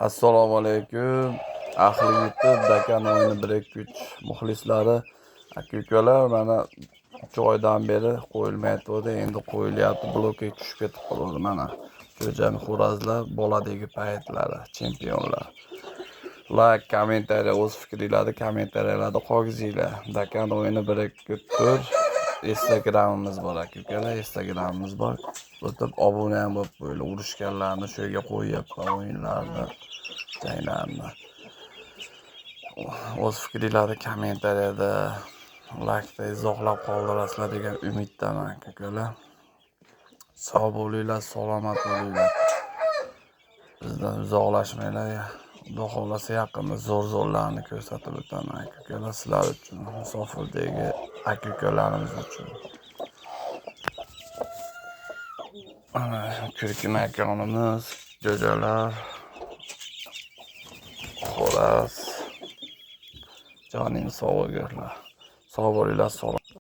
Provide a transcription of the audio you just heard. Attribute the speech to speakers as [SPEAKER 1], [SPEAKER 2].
[SPEAKER 1] Assalomu alaykum. Ahli YouTube Dakan o'yini 1-2-3 muxlislari, aka-ukalar, mana 3 oydan beri qo'yilmayapti, endi qo'yilyapti. Blokka tushib ketib qoldi mana. Jo'jani xo'razlar boladagi paytlari, chempionlar. Like, kommentariya, o'z fikringizni kommentariyalarda qoldiringlar. Dakan o'yini 1-2-4 Instagramimiz bor aka-ukalar, Instagramimiz bor. O'tib obuna ham bo'lib qo'yinglar. Urushganlarni shu yerga qo'yyapman o'yinlarni. Janglarni. O'z fikringizni kommentariyada, like'da izohlab qoldirasizlar degan umiddaman aka-ukalar. Sog' bo'linglar, salomat bo'linglar. Bizdan uzoqlashmanglar. Xudo xolasa yaqinda zo'rlarni ko'rsatib o'taman aka-ukalar, sizlar uchun, musofirdagi aka-ukalarimiz uchun. Mana Kirkin akamimiz, jo'jalar, xo'raz, joning sog' bo'linglar. Sog' bo'linglar, sog'